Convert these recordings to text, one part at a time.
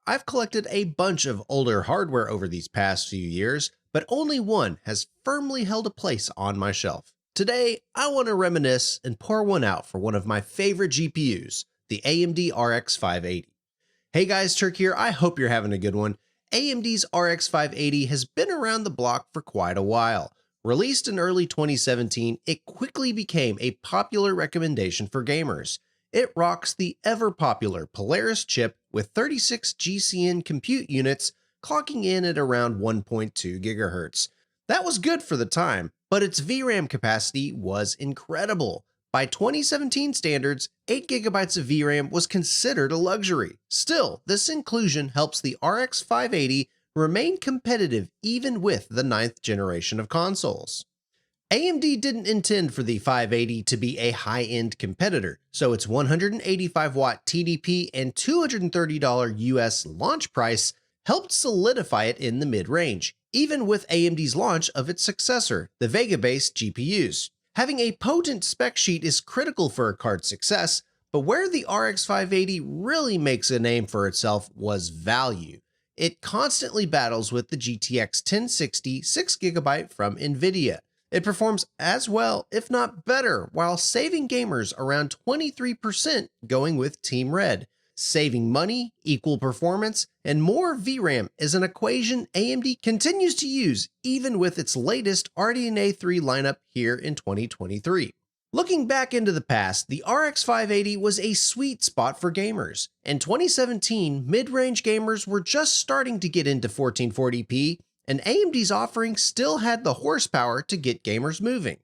I've collected a bunch of older hardware over these past few years, but only one has firmly held a place on my shelf. Today, I want to reminisce and pour one out for one of my favorite GPUs, the AMD RX 580. Hey guys, Turk here, I hope you're having a good one. AMD's RX 580 has been around the block for quite a while. Released in early 2017, it quickly became a popular recommendation for gamers. It rocks the ever-popular Polaris chip with 36 GCN compute units clocking in at around 1.2 GHz. That was good for the time, but its VRAM capacity was incredible. By 2017 standards, 8GB of VRAM was considered a luxury. Still, this inclusion helps the RX 580 remain competitive even with the 9th generation of consoles. AMD didn't intend for the 580 to be a high-end competitor, so its 185-watt TDP and $230 US launch price helped solidify it in the mid-range, even with AMD's launch of its successor, the Vega-based GPUs. Having a potent spec sheet is critical for a card's success, but where the RX 580 really makes a name for itself was value. It constantly battles with the GTX 1060 6GB from NVIDIA. It performs as well, if not better, while saving gamers around 23% going with Team Red. Saving money, equal performance, and more VRAM is an equation AMD continues to use even with its latest RDNA 3 lineup here in 2023. Looking back into the past, the RX 580 was a sweet spot for gamers. In 2017, mid-range gamers were just starting to get into 1440p, and AMD's offering still had the horsepower to get gamers moving.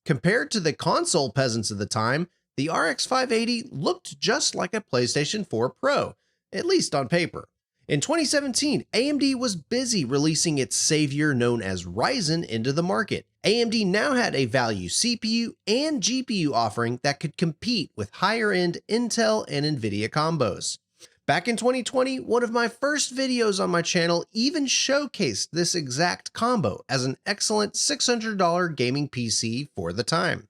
Compared to the console peasants of the time, the RX 580 looked just like a PlayStation 4 Pro, at least on paper. In 2017, AMD was busy releasing its savior known as Ryzen into the market. AMD now had a value CPU and GPU offering that could compete with higher-end Intel and NVIDIA combos. Back in 2020, one of my first videos on my channel even showcased this exact combo as an excellent $600 gaming PC for the time.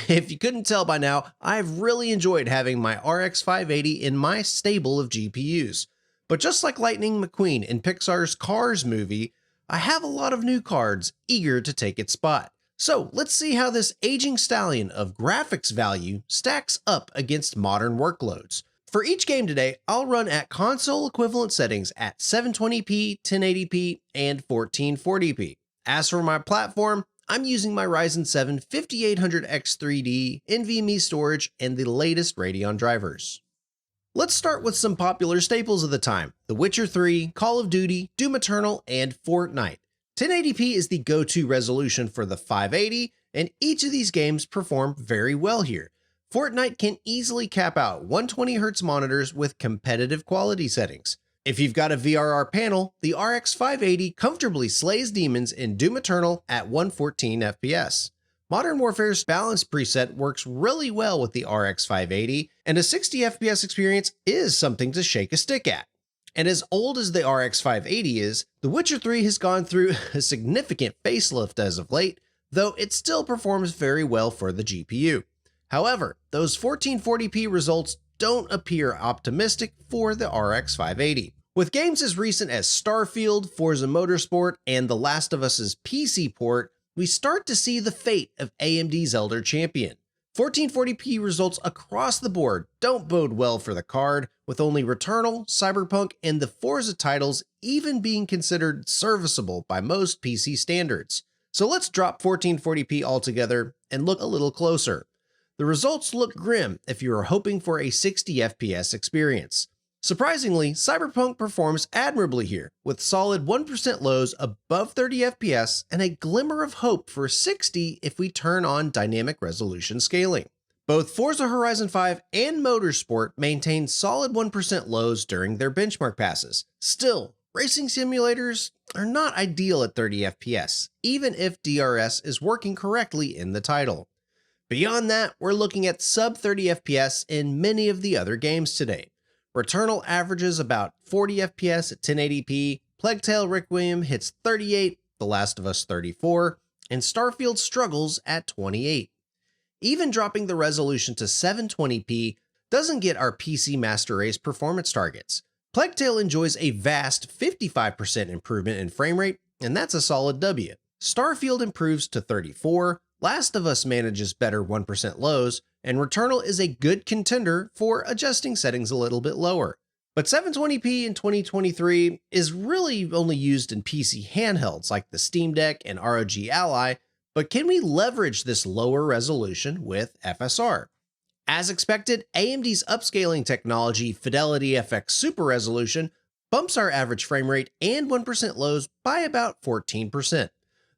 If you couldn't tell by now, I've really enjoyed having my RX 580 in my stable of GPUs. But just like Lightning McQueen in Pixar's Cars movie, I have a lot of new cards eager to take its spot. So let's see how this aging stallion of graphics value stacks up against modern workloads. For each game today, I'll run at console equivalent settings at 720p, 1080p, and 1440p. As for my platform, I'm using my Ryzen 7 5800X3D, NVMe storage, and the latest Radeon drivers. Let's start with some popular staples of the time: The Witcher 3, Call of Duty, Doom Eternal, and Fortnite. 1080p is the go-to resolution for the 580, and each of these games perform very well here. Fortnite can easily cap out 120Hz monitors with competitive quality settings. If you've got a VRR panel, the RX 580 comfortably slays demons in Doom Eternal at 114 FPS. Modern Warfare's balance preset works really well with the RX 580, and a 60 FPS experience is something to shake a stick at. And as old as the RX 580 is, The Witcher 3 has gone through a significant facelift as of late, though it still performs very well for the GPU. However, those 1440p results don't appear optimistic for the RX 580. With games as recent as Starfield, Forza Motorsport, and The Last of Us's PC port, we start to see the fate of AMD's Elder Champion. 1440p results across the board don't bode well for the card, with only Returnal, Cyberpunk, and the Forza titles even being considered serviceable by most PC standards. So let's drop 1440p altogether and look a little closer. The results look grim if you are hoping for a 60 FPS experience. Surprisingly, Cyberpunk performs admirably here, with solid 1% lows above 30 FPS and a glimmer of hope for 60 if we turn on dynamic resolution scaling. Both Forza Horizon 5 and Motorsport maintain solid 1% lows during their benchmark passes. Still, racing simulators are not ideal at 30 FPS, even if DRS is working correctly in the title. Beyond that, we're looking at sub 30 FPS in many of the other games today. Returnal averages about 40 FPS at 1080p, Plague Tale Requiem hits 38, The Last of Us 34, and Starfield struggles at 28. Even dropping the resolution to 720p doesn't get our PC Master Race performance targets. Plague Tale enjoys a vast 55% improvement in frame rate, and that's a solid W. Starfield improves to 34, Last of Us manages better 1% lows, and Returnal is a good contender for adjusting settings a little bit lower. But 720p in 2023 is really only used in PC handhelds like the Steam Deck and ROG Ally, but can we leverage this lower resolution with FSR? As expected, AMD's upscaling technology Fidelity FX Super Resolution bumps our average frame rate and 1% lows by about 14%.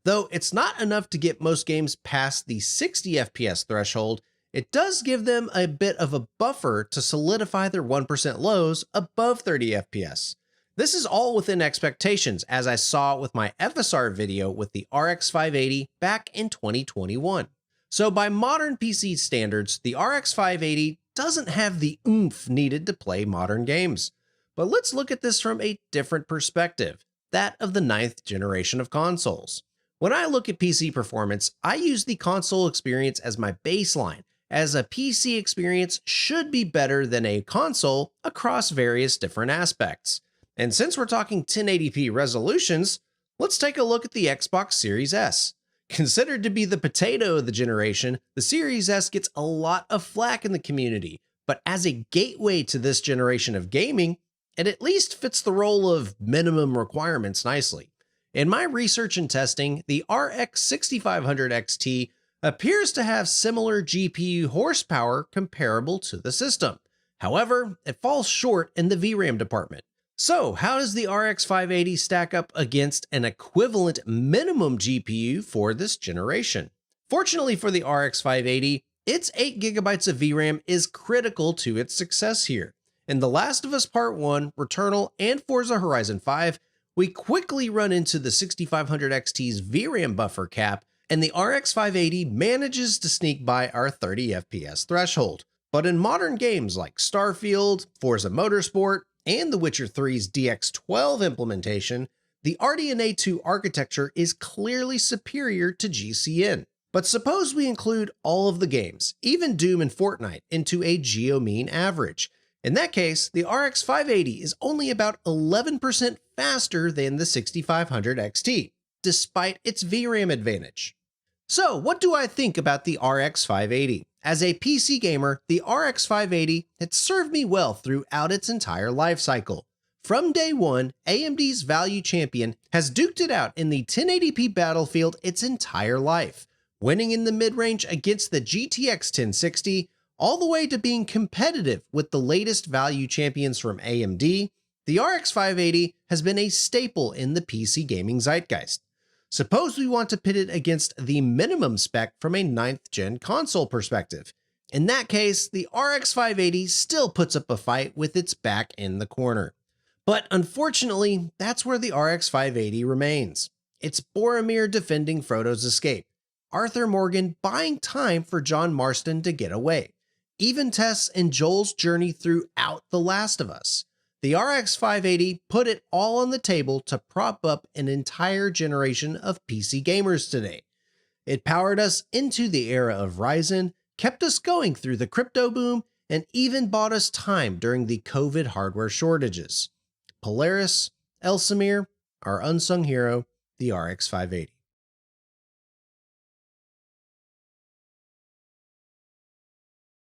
Though it's not enough to get most games past the 60 FPS threshold, it does give them a bit of a buffer to solidify their 1% lows above 30 FPS. This is all within expectations, as I saw with my FSR video with the RX 580 back in 2021. So by modern PC standards, the RX 580 doesn't have the oomph needed to play modern games. But let's look at this from a different perspective, that of the 9th generation of consoles. When I look at PC performance, I use the console experience as my baseline, as a PC experience should be better than a console across various different aspects. And since we're talking 1080p resolutions, let's take a look at the Xbox Series S. Considered to be the potato of the generation, the Series S gets a lot of flack in the community, but as a gateway to this generation of gaming, it at least fits the role of minimum requirements nicely. In my research and testing, the RX 6500 XT appears to have similar GPU horsepower comparable to the system. However, it falls short in the VRAM department. So how does the RX 580 stack up against an equivalent minimum GPU for this generation? Fortunately for the RX 580, its 8GB of VRAM is critical to its success here. In The Last of Us Part 1, Returnal, and Forza Horizon 5, we quickly run into the 6500 XT's VRAM buffer cap, and the RX 580 manages to sneak by our 30 FPS threshold. But in modern games like Starfield, Forza Motorsport, and The Witcher 3's DX12 implementation, the RDNA 2 architecture is clearly superior to GCN. But suppose we include all of the games, even Doom and Fortnite, into a geo-mean average. In that case, the RX 580 is only about 11% faster than the 6500 XT, despite its VRAM advantage. So what do I think about the RX 580? As a PC gamer, the RX 580 had served me well throughout its entire life cycle. From day one, AMD's value champion has duked it out in the 1080p battlefield its entire life, winning in the mid-range against the GTX 1060, all the way to being competitive with the latest value champions from AMD. The RX 580 has been a staple in the PC gaming zeitgeist. Suppose we want to pit it against the minimum spec from a 9th gen console perspective. In that case, the RX 580 still puts up a fight with its back in the corner. But unfortunately, that's where the RX 580 remains. It's Boromir defending Frodo's escape, Arthur Morgan buying time for John Marston to get away, even Tess and Joel's journey throughout The Last of Us. The RX 580 put it all on the table to prop up an entire generation of PC gamers today. It powered us into the era of Ryzen, kept us going through the crypto boom, and even bought us time during the COVID hardware shortages. Polaris, Elsamir, our unsung hero, the RX 580.